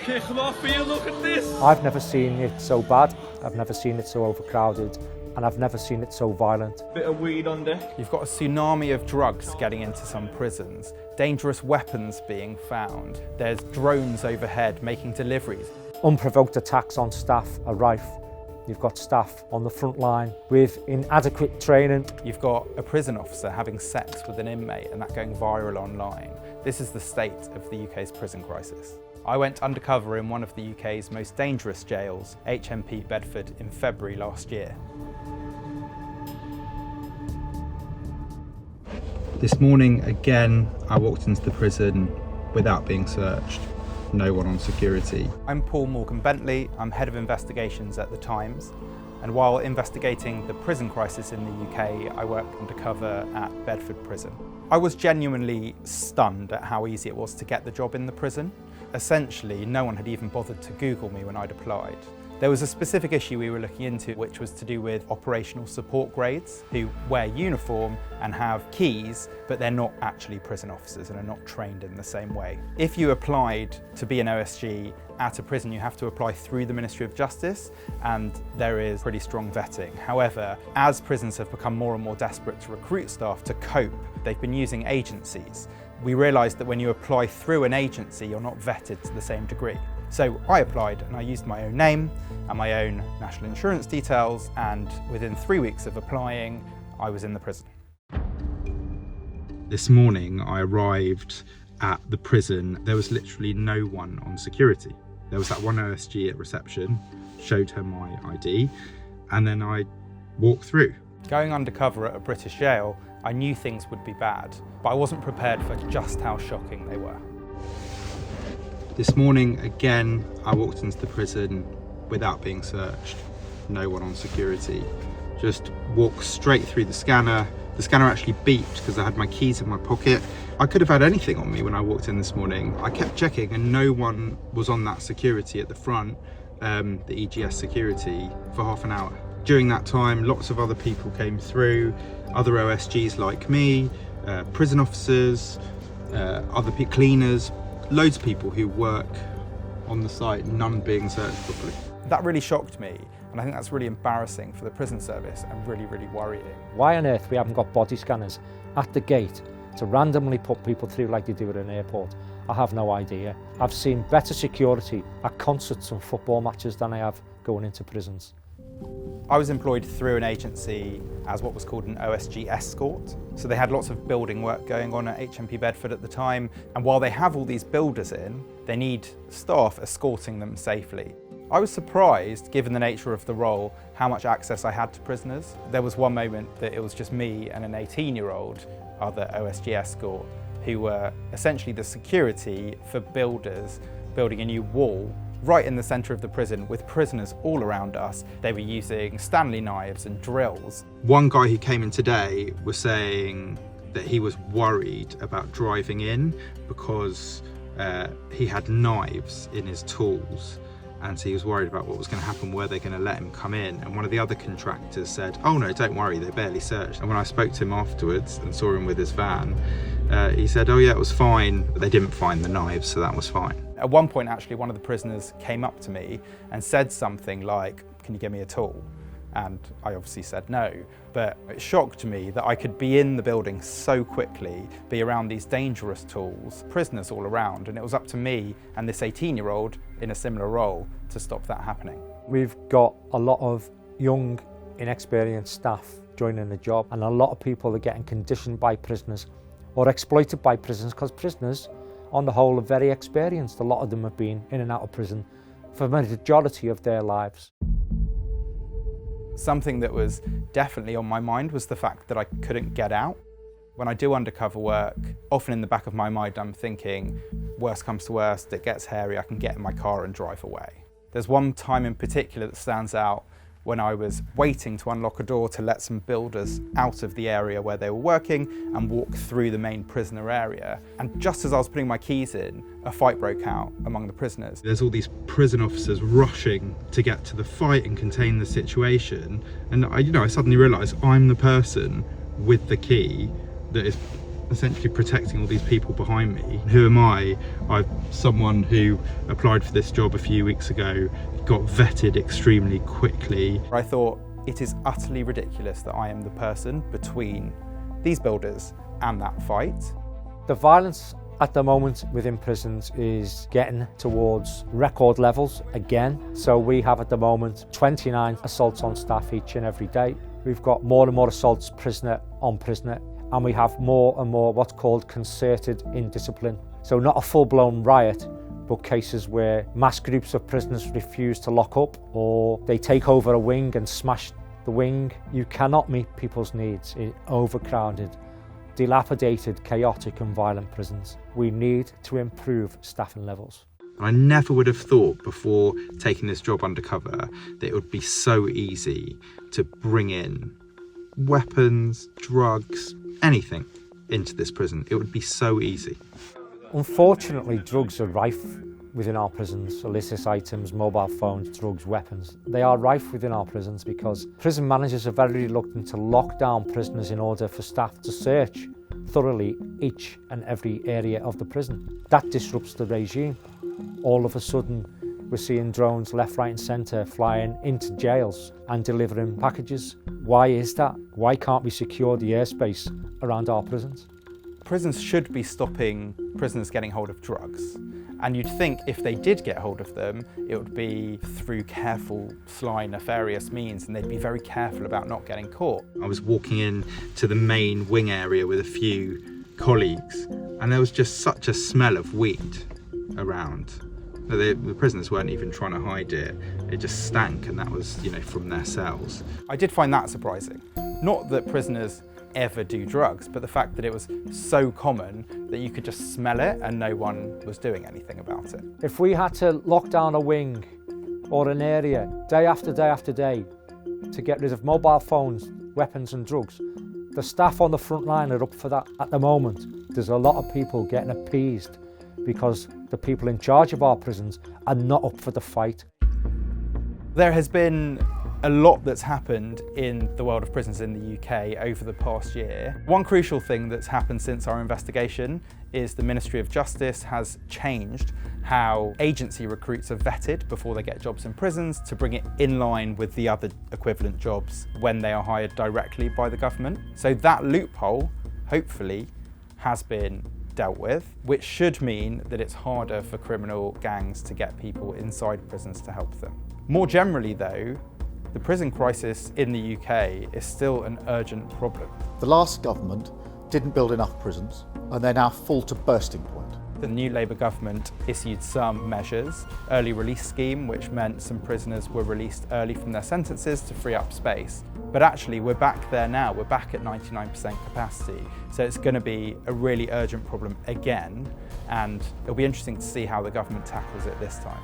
kicking off for you, look at this! I've never seen it so bad, I've never seen it so overcrowded, and I've never seen it so violent. Bit of weed on deck. You've got a tsunami of drugs getting into some prisons, dangerous weapons being found, there's drones overhead making deliveries. Unprovoked attacks on staff are rife. You've got staff on the front line with inadequate training. You've got a prison officer having sex with an inmate and that going viral online. This is the state of the UK's prison crisis. I went undercover in one of the UK's most dangerous jails, HMP Bedford, in February last year. This morning, again, I walked into the prison without being searched. No one on security. I'm Morgan-Bentley, I'm Head of Investigations at The Times, and while investigating the prison crisis in the UK, I worked undercover at Bedford Prison. I was genuinely stunned at how easy it was to get the job in the prison. Essentially, no one had even bothered to Google me when I'd applied. There was a specific issue we were looking into, which was to do with operational support grades who wear uniform and have keys, but they're not actually prison officers and are not trained in the same way. If you applied to be an OSG at a prison, you have to apply through the Ministry of Justice, and there is pretty strong vetting. However, as prisons have become more and more desperate to recruit staff to cope, they've been using agencies. We realised that when you apply through an agency, you're not vetted to the same degree. So I applied and I used my own name and my own national insurance details, and within 3 weeks of applying, I was in the prison. This morning I arrived at the prison. There was literally no one on security. There was that one OSG at reception, showed her my ID, and then I walked through. Going undercover at a British jail, I knew things would be bad, but I wasn't prepared for just how shocking they were. This morning, again, I walked into the prison without being searched. No one on security. Just walked straight through the scanner. The scanner actually beeped because I had my keys in my pocket. I could have had anything on me when I walked in this morning. I kept checking and no one was on that security at the front, the EGS security, for half an hour. During that time, lots of other people came through, other OSGs like me, prison officers, other cleaners, loads of people who work on the site, none being searched properly. That really shocked me, and I think that's really embarrassing for the prison service and really, really worrying. Why on earth we haven't got body scanners at the gate to randomly put people through like they do at an airport? I have no idea. I've seen better security at concerts and football matches than I have going into prisons. I was employed through an agency as what was called an OSG escort. So they had lots of building work going on at HMP Bedford at the time, and while they have all these builders in, they need staff escorting them safely. I was surprised, given the nature of the role, how much access I had to prisoners. There was one moment that it was just me and an 18-year-old other OSG escort who were essentially the security for builders building a new wall right in the centre of the prison with prisoners all around us. They were using Stanley knives and drills. One guy who came in today was saying that he was worried about driving in because he had knives in his tools, and so he was worried about what was going to happen, were they going to let him come in. And one of the other contractors said, "Oh no, don't worry, they barely searched." And when I spoke to him afterwards and saw him with his van, he said, "Oh yeah, it was fine, but they didn't find the knives, so that was fine." At one point, actually, one of the prisoners came up to me and said something like, "Can you give me a tool?" And I obviously said no, but it shocked me that I could be in the building so quickly, be around these dangerous tools, prisoners all around, and it was up to me and this 18-year-old in a similar role to stop that happening. We've got a lot of young, inexperienced staff joining the job, and a lot of people are getting conditioned by prisoners or exploited by prisons, because prisoners, on the whole, are very experienced. A lot of them have been in and out of prison for the majority of their lives. Something that was definitely on my mind was the fact that I couldn't get out. When I do undercover work, often in the back of my mind I'm thinking, worst comes to worst, it gets hairy, I can get in my car and drive away. There's one time in particular that stands out when I was waiting to unlock a door to let some builders out of the area where they were working and walk through the main prisoner area. And just as I was putting my keys in, a fight broke out among the prisoners. There's all these prison officers rushing to get to the fight and contain the situation. And I suddenly realised I'm the person with the key that is essentially protecting all these people behind me. Who am I? I'm someone who applied for this job a few weeks ago, got vetted extremely quickly. I thought it is utterly ridiculous that I am the person between these builders and that fight. The violence at the moment within prisons is getting towards record levels again. So we have at the moment 29 assaults on staff each and every day. We've got more and more assaults prisoner on prisoner, and we have more and more what's called concerted indiscipline. So not a full-blown riot, but cases where mass groups of prisoners refuse to lock up, or they take over a wing and smash the wing. You cannot meet people's needs in overcrowded, dilapidated, chaotic and violent prisons. We need to improve staffing levels. I never would have thought before taking this job undercover that it would be so easy to bring in weapons, drugs, anything into this prison. It would be so easy. Unfortunately, drugs are rife within our prisons. Illicit items, mobile phones, drugs, weapons. They are rife within our prisons because prison managers are very reluctant to lock down prisoners in order for staff to search thoroughly each and every area of the prison. That disrupts the regime. All of a sudden, we're seeing drones left, right and centre flying into jails and delivering packages. Why is that? Why can't we secure the airspace around our prisons? Prisons should be stopping prisoners getting hold of drugs. And you'd think if they did get hold of them, it would be through careful, sly, nefarious means, and they'd be very careful about not getting caught. I was walking in to the main wing area with a few colleagues, and there was just such a smell of weed around. The prisoners weren't even trying to hide it. It just stank, and that was, from their cells. I did find that surprising. Not that prisoners ever do drugs, but the fact that it was so common that you could just smell it and no one was doing anything about it. If we had to lock down a wing or an area day after day after day to get rid of mobile phones, weapons and drugs, the staff on the front line are up for that at the moment. There's a lot of people getting appeased because the people in charge of our prisons are not up for the fight. There has been a lot that's happened in the world of prisons in the UK over the past year. One crucial thing that's happened since our investigation is the Ministry of Justice has changed how agency recruits are vetted before they get jobs in prisons to bring it in line with the other equivalent jobs when they are hired directly by the government. So that loophole, hopefully, has been dealt with, which should mean that it's harder for criminal gangs to get people inside prisons to help them. More generally though, the prison crisis in the UK is still an urgent problem. The last government didn't build enough prisons and they're now full to bursting point. The new Labour government issued some measures, early release scheme, which meant some prisoners were released early from their sentences to free up space. But actually we're back there now, we're back at 99% capacity. So it's going to be a really urgent problem again, and it'll be interesting to see how the government tackles it this time.